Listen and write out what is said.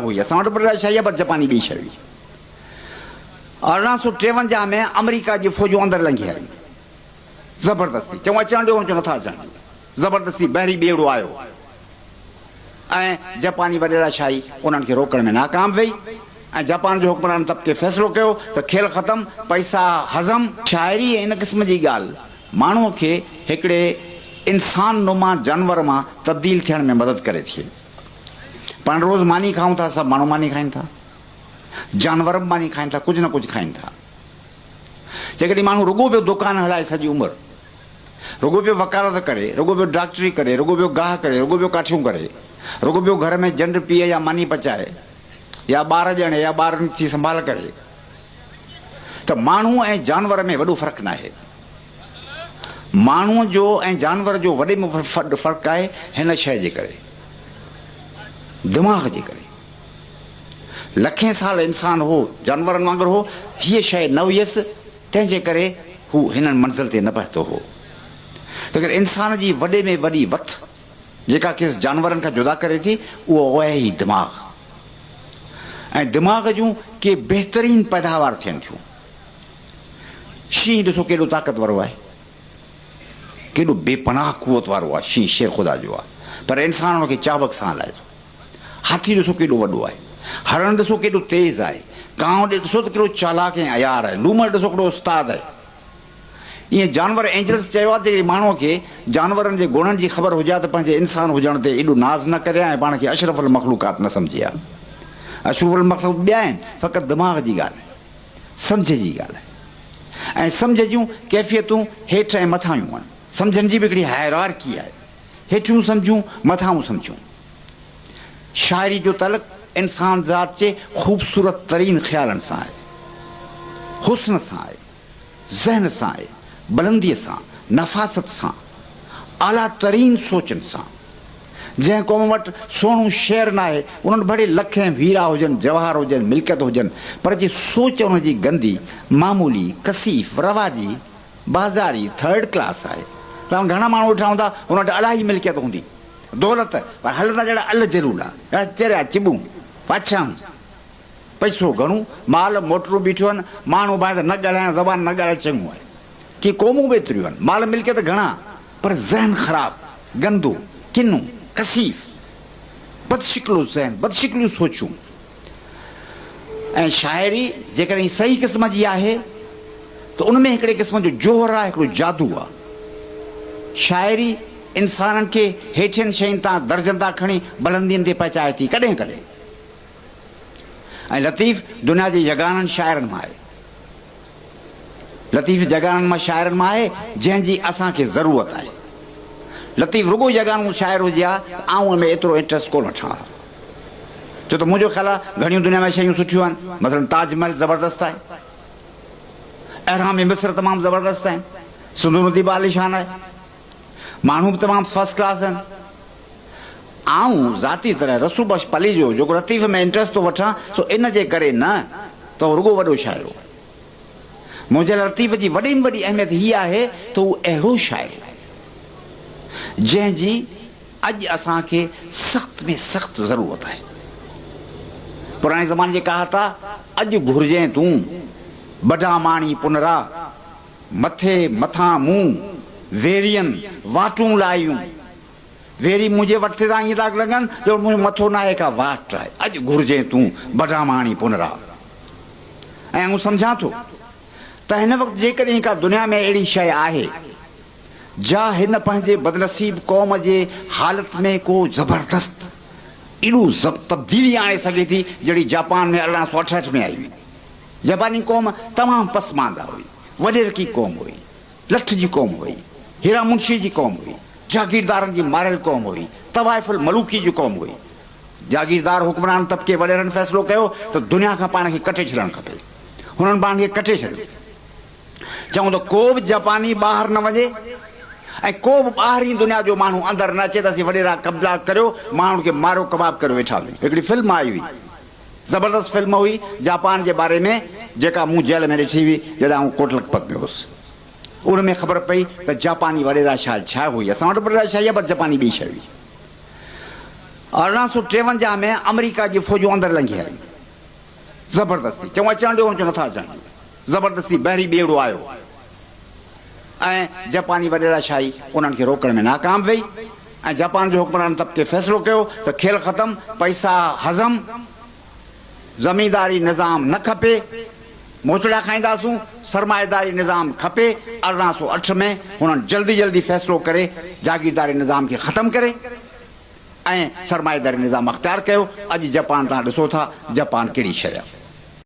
हुई असां वटि बदलाशाही पर जापानी ॿी शइ हुई 1853 में अमेरिका जी फ़ौजूं अंदरि लंघी आयूं ज़बरदस्ती चऊं अचणु ॾियो चऊं नथा अचणु ज़बरदस्ती बहिरी ॿेड़ो आयो ऐं जापानी वॾेराशाही उन्हनि खे रोकण में नाकाम वई ऐं जापान जो हुक्मरान तबिके फ़ैसिलो कयो त खेल ख़तमु पैसा हज़म शाइरी ऐं इन क़िस्म जी ॻाल्हि माण्हूअ खे हिकिड़े इंसान नुमा जानवर मां तब्दील थियण में मदद करे थी पाण रोज़ मानी खाऊं था सभु माण्हू मानी खाइनि था जानवर बि मानी खाइनि था कुझु न कुझु खाइनि था जेकॾहिं माण्हू रुॻो पियो दुकानु हलाए सॼी उमिरि रुॻो पियो वकालत करे रुॻो पियो डॉक्टरी करे रुॻो पियो गाह करे रुॻो पियो काठियूं करे रुॻो पियो घर में जंड पीए या मानी पचाए या ॿार ॼणे या ॿारनि जी संभाल करे त माण्हू ऐं जानवर में वॾो फ़र्क़ु न आहे माण्हूअ जो ऐं जानवर जो वॾे में फ़र्क़ु आहे हिन शइ जे करे दिमाग़ जे करे लखें साल इंसान हो जानवरनि वांगुरु हो हीअ शइ न हुयसि तंहिंजे करे हू हिन मंज़िल ते न पहुतो हो त अगरि इंसान जी वॾे में वॾी वथ जेका खेसि जानवरनि खां जुदा करे थी उहो आहे ई दिमाग़ ऐं दिमाग़ जूं के बहितरीन पैदावार थियनि थियूं शींहुं ॾिसो केॾो ताक़तवरो आहे केॾो बेपनाह कुवत वारो आहे शींहुं शेर ख़ुदा जो आहे पर इंसान हुनखे चाबक सां हलाए थो हाथी ॾिसो केॾो वॾो आहे हरण ॾिसो केॾो तेज़ आहे कांव ॾिसो त केॾो चालाक ऐं अयार आहे लूमड़ ॾिसो केॾो उस्ताद आहे ईअं जानवर एंजल्स चयो आहे जेकॾहिं माण्हूअ खे जानवरनि जे गुणनि जी ख़बर हुजे त पंहिंजे इंसान हुजण ते एॾो नाज़ न करे ऐं पाण खे अशरफुल मख़लूक़ात न सम्झे आहे अशरफुल मख़लूक़ ॿिया आहिनि फ़क़ति दिमाग़ जी ॻाल्हि आहे सम्झ जी ॻाल्हि आहे ऐं सम्झ जूं कैफ़ियतूं हेठि ऐं मथां आहिनि सम्झनि जी बि हिकिड़ी हायरार्की आहे हेठियूं सम्झूं मथां सम्झूं शाइरी जो तलक इंसान ज़ात जे ख़ूबसूरत तरीन ख़्यालनि सां आहे हुस्न सां आहे ज़हन सां आहे बुलंदीअ सां नफ़ासत सां आला तरीन सोचनि सां जंहिं क़ौम वटि सोणू शेर न आहे उन्हनि वटि भले लखें हीरा हुजनि जवाहर हुजनि मिल्कियत हुजनि पर जे सोच उनजी गंदी मामूली कसीफ़ रवाजी बाज़ारी थर्ड क्लास आहे तव्हां घणा माण्हू वेठा हूंदा हुन वटि इलाही मिल्कियत हूंदी दौलत पर हलंदा जहिड़ा अल ज़रूरु आहे अहिड़ा चरिया चिॿूं पाछाऊं पैसो घणो माल मोटरूं बीठियूं आहिनि माण्हू भाई त न ॻाल्हाइण ज़बान न ॻाल्हाए चङो आहे की क़ौमूं बि एतिरियूं आहिनि माल मिल्कियत घणा पर ज़हन ख़राबु गंदो किनो कसीफ़ बदशिकलो ज़हन बदशिकलियूं सोचूं ऐं शाइरी जेकॾहिं सही क़िस्म जी आहे त उन में हिकिड़े क़िस्म जो जोहर आहे हिकिड़ो जादू आहे शाइरी इंसाननि खे हेठियुनि शयुनि तां दर्जनि तां खणी बुलंदियुनि ते पहुचाए थी कॾहिं कॾहिं ऐं लतीफ़ दुनिया जे यगाननि शाइरनि मां आहे लतीफ़ जगाननि मां शाइरनि मां आहे जंहिंजी असांखे ज़रूरत आहे लतीफ़ रुॻो जगानूं शाइर हुजे हा आऊं हुन में एतिरो इंट्रस्ट कोन वठां हा छो त मुंहिंजो ख़्यालु आहे घणियूं दुनिया में शयूं सुठियूं आहिनि मसइलन ताजमहल ज़बरदस्त आहे अहराम मिस्र तमामु ज़बरदस्त आहिनि सिंधु नदी बि आलीशान आहे माण्हू बि तमामु फर्स्ट क्लास आहिनि आऊं ज़ाती तरह रसूल बख्श पली जो जेको लतीफ़ में इंट्रस्ट थो वठां सो इन जे करे न त उहो रुॻो वॾो शाइर हो मुंहिंजे लतीफ़ जी वॾी में वॾी अहमियत हीअ आहे त उहो अहिड़ो शाइर आहे जंहिंजी अॼु असांखे सख़्त में सख़्तु ज़रूरत आहे पुराणे ज़माने जे कहावत आहे अॼु घुरिजे तूं बढा माणी पुनरा मथे मथां मुंहुं वेरियनि वाटूं लायूं वेरी मुंहिंजे वटि तां ईअं था लॻनि जो मुंहिंजो मथो न आहे का वाट आहे अॼु घुरिजे तूं बढा माणी पुनरा ऐं आउं सम्झां थो त हिन वक़्तु जेकॾहिं का दुनिया में अहिड़ी शइ आहे जा हिन पंहिंजे बदनसीब क़ौम जे हालत में को ज़बरदस्त एॾो तब्दीली आणे सघे थी जहिड़ी जापान में 1868 में आई हुई जापानी क़ौम तमामु पसमांदा हुई वॾे रकी क़ौम हुई लठ जी क़ौम हुई हीरा मुंशी जी क़ौम हुई जागीरदारनि जी मारियल क़ौम हुई तवाइफुल मलूकी जी क़ौम हुई जागीरदार हुक्मरान तबिके वॾेरनि फ़ैसिलो कयो त दुनिया खां पाण खे कटे छॾणु खपे हुननि पाण खे कटे छॾियो चऊं त को बि जापानी ॿाहिरि न वञे ऐं को बि ॿाहिरीं दुनिया जो माण्हू अंदरि न अचे त असीं वॾेरा कब्ज़ा करियो माण्हुनि खे मारियो कबाब करे वेठा हुई हिकिड़ी फिल्म आई हुई ज़बरदस्त फिल्म हुई जापान जे बारे में जेका मूं जेल में ॾिठी हुई जॾहिं आउं कोट लखपत में हुउसि उन में ख़बर पई त जापानी वॾेरा शाह छा हुई असां वटि वॾेरा शाही आहे पर जापानी ॿी शइ हुई 1853 में अमेरिका की फौजूं अंदर लंघी आई ज़बरदस्ती, चऊं अचण ॾियो, चऊं नथा अचनि, ज़बरदस्ती बहरी ॿेड़ो आयो ऐं जापानी वॾेराशाही उन्हनि खे रोकण में नाकाम वई ऐं जापान जो हुक्मरान तबिके फ़ैसिलो कयो त खेल ख़तम, पैसा हज़म, ज़मींदारी निज़ाम न खपे, मोचड़ा खाईंदासूं, सरमाएदारी निज़ाम खपे। 1808 में हुननि जल्दी जल्दी फ़ैसिलो करे जागीरदारी निज़ाम खे ख़तमु करे ऐं सरमाएदारी निज़ाम अख़्तियार कयो। अॼु जापान तव्हां ॾिसो था, जापान कहिड़ी शइ आहे।